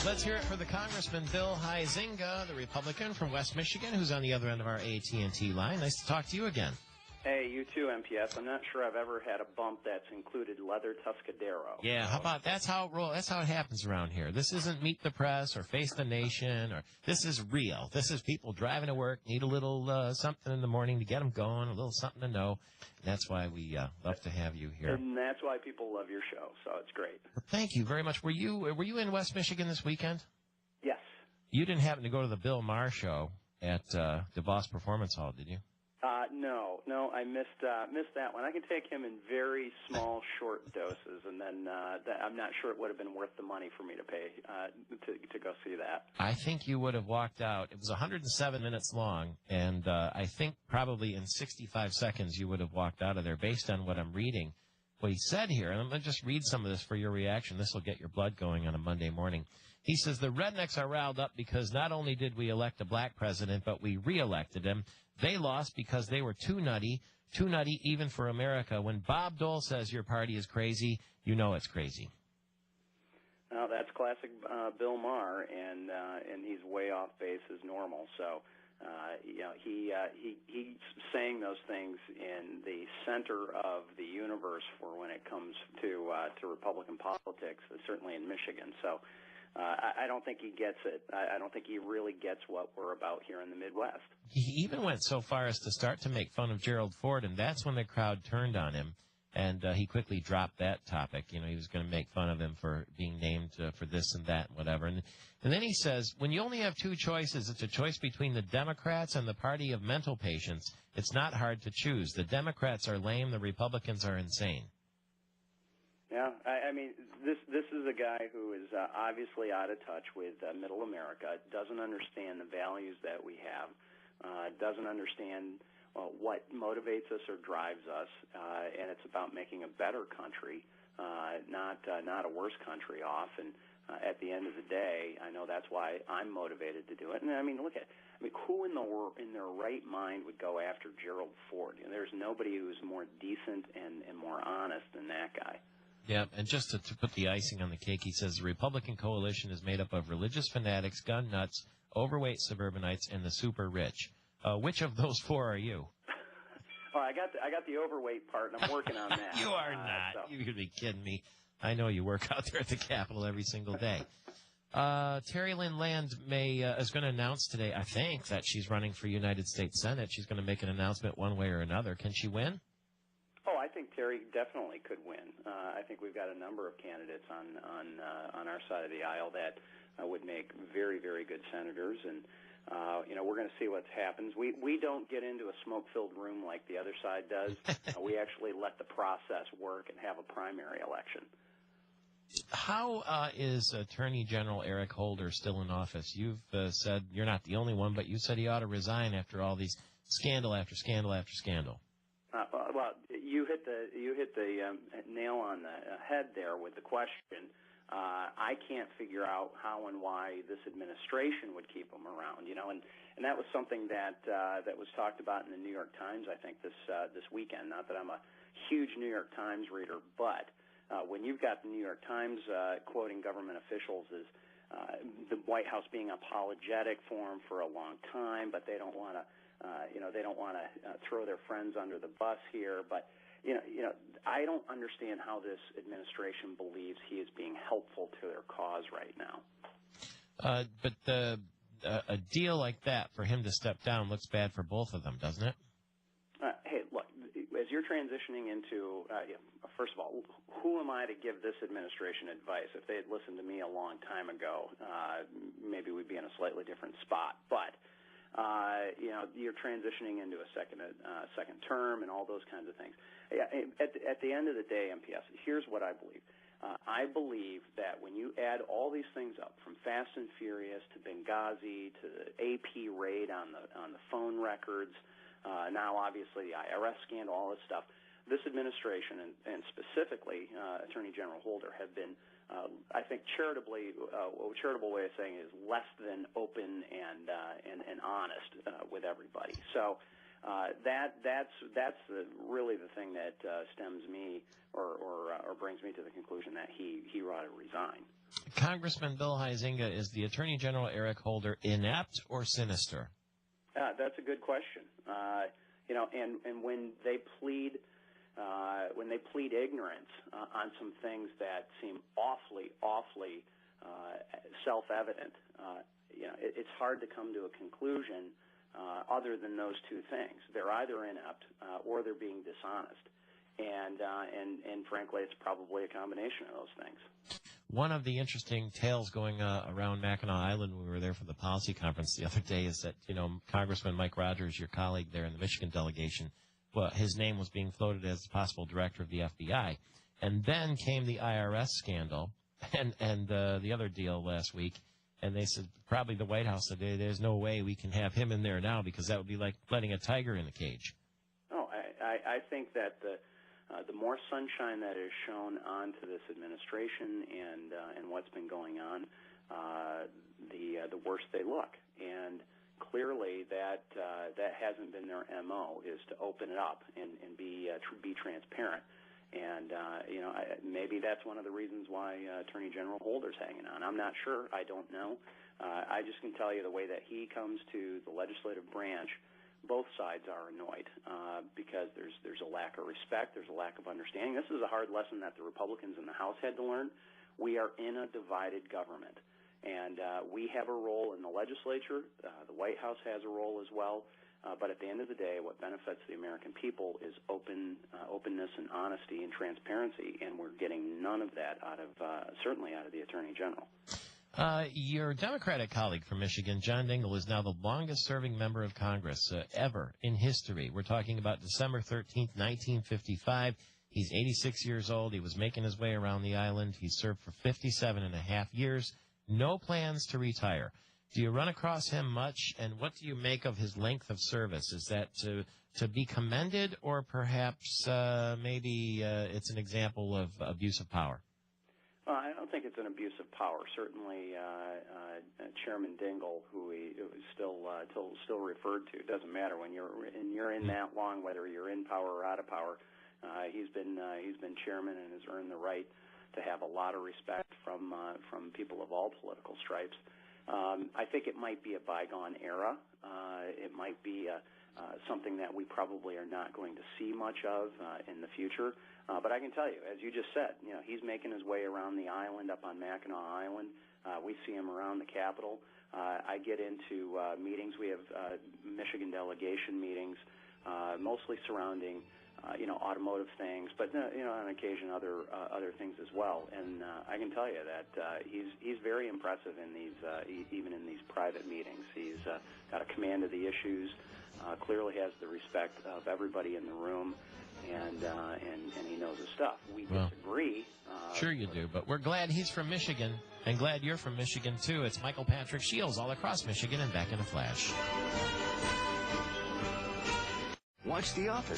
Let's hear it for the Congressman Bill Huizenga, the Republican from West Michigan, who's on the other end of our AT&T line. Nice to talk to you again. Hey, you too, MPS. I'm not sure I've ever had a bump that's included leather Tuscadero. Yeah, how about that's how it happens around here. This isn't Meet the Press or Face the Nation, or this is real. This is people driving to work, need a little something in the morning to get them going, a little something to know. That's why we love to have you here. And that's why people love your show, so it's great. Well, thank you very much. Were you in West Michigan this weekend? Yes. You didn't happen to go to the Bill Maher show at DeVos Performance Hall, did you? No, I missed that one. I can take him in very small, short doses, and then I'm not sure it would have been worth the money for me to pay to go see that. I think you would have walked out. It was 107 minutes long, and I think probably in 65 seconds you would have walked out of there based on what I'm reading. What he said here, and I'm going to just read some of this for your reaction. This will get your blood going on a Monday morning. He says, the rednecks are riled up because not only did we elect a black president, but we reelected him. They lost because they were too nutty even for America. When Bob Dole says your party is crazy, you know it's crazy. Well, that's classic Bill Maher, and he's way off base as normal. So, he's saying those things in the center of the universe for when it comes to Republican politics, certainly in Michigan. So. I don't think he gets it. I don't think he really gets what we're about here in the Midwest. He even went so far as to start to make fun of Gerald Ford, and that's when the crowd turned on him, and he quickly dropped that topic. You know, he was going to make fun of him for being named for this and that and whatever. And then he says, when you only have two choices, it's a choice between the Democrats and the party of mental patients. It's not hard to choose. The Democrats are lame. The Republicans are insane. Yeah, I mean, this is a guy who is obviously out of touch with middle America, doesn't understand the values that we have, doesn't understand what motivates us or drives us, and it's about making a better country, not a worse country off. And at the end of the day, I know that's why I'm motivated to do it. And I mean, who in their right mind would go after Gerald Ford? You know, there's nobody who's more decent and more honest than that guy. Yeah, and just to put the icing on the cake, he says the Republican coalition is made up of religious fanatics, gun nuts, overweight suburbanites, and the super rich. Which of those four are you? Oh, I got the overweight part, and I'm working on that. You are not. So. You could be kidding me. I know you work out there at the Capitol every single day. Terry Lynn Land is going to announce today, I think, that she's running for United States Senate. She's going to make an announcement one way or another. Can she win? Oh, I think Terry definitely could win. I think we've got a number of candidates on our side of the aisle that would make very, very good senators, and we're going to see what happens. We don't get into a smoke-filled room like the other side does. We actually let the process work and have a primary election. How is Attorney General Eric Holder still in office? You've said you're not the only one, but you said he ought to resign after all these scandal after scandal after scandal. Well, you hit the nail on the head there with the question. I can't figure out how and why this administration would keep him around. You know, and that was something that was talked about in the New York Times, I think, this weekend. Not that I'm a huge New York Times reader, but when you've got the New York Times quoting government officials as the White House being apologetic for him for a long time, but they don't want to. They don't want to throw their friends under the bus here. But, I don't understand how this administration believes he is being helpful to their cause right now. But a deal like that for him to step down looks bad for both of them, doesn't it? Hey, look, as you're transitioning into, first of all, who am I to give this administration advice? If they had listened to me a long time ago, maybe we'd be in a slightly different spot. But you're transitioning into a second term and all those kinds of things. At the end of the day, MPS, here's what I believe. I believe that when you add all these things up, from Fast and Furious to Benghazi to the AP raid on the phone records, now obviously the IRS scandal, all this stuff, this administration and specifically Attorney General Holder have been, I think, a charitable way of saying it is less than open and honest with everybody. So that's really the thing that stems me or brings me to the conclusion that he ought to resign. Congressman Bill Huizenga, is the Attorney General Eric Holder inept or sinister? That's a good question. And when they plead ignorance on some things that seem awfully self-evident, it's hard to come to a conclusion other than those two things. They're either inept or they're being dishonest, and frankly, it's probably a combination of those things. One of the interesting tales going around Mackinac Island when we were there for the policy conference the other day is that, Congressman Mike Rogers, your colleague there in the Michigan delegation, well, his name was being floated as the possible director of the FBI. And then came the IRS scandal and the other deal last week. And they said, probably the White House said, there's no way we can have him in there now because that would be like letting a tiger in the cage. Oh, I think that the more sunshine that is shown onto this administration and what's been going on, the worse they look. And clearly, that hasn't been their MO, is to open it up and be transparent. And maybe that's one of the reasons why Attorney General Holder's hanging on. I'm not sure. I don't know. I just can tell you the way that he comes to the legislative branch, both sides are annoyed because there's a lack of respect, there's a lack of understanding. This is a hard lesson that the Republicans in the House had to learn. We are in a divided government, and we have a role in the legislature. The White House has a role as well. But at the end of the day, what benefits the American people is openness and honesty and transparency, and we're getting none of that certainly out of the Attorney General. Your Democratic colleague from Michigan, John Dingell, is now the longest-serving member of Congress ever in history. We're talking about December 13th, 1955. He's 86 years old. He was making his way around the island. He served for 57 and a half years. No plans to retire. Do you run across him much, and what do you make of his length of service? Is that to be commended, or perhaps maybe it's an example of abuse of power? Well, I don't think it's an abuse of power. Certainly, Chairman Dingell, who he is still referred to, it doesn't matter when you're in that long, whether you're in power or out of power. He's been chairman and has earned the right to have a lot of respect from people of all political stripes. I think it might be a bygone era. It might be something that we probably are not going to see much of in the future. But I can tell you, as you just said, he's making his way around the island up on Mackinac Island. We see him around the Capitol. I get into meetings. We have Michigan delegation meetings, mostly surrounding automotive things, but on occasion other things as well. And I can tell you that he's very impressive in these even in these private meetings. He's got a command of the issues. Clearly has the respect of everybody in the room, and he knows his stuff. We disagree. Sure you do, but we're glad he's from Michigan, and glad you're from Michigan too. It's Michael Patrick Shields all across Michigan and back in a flash. Watch The Office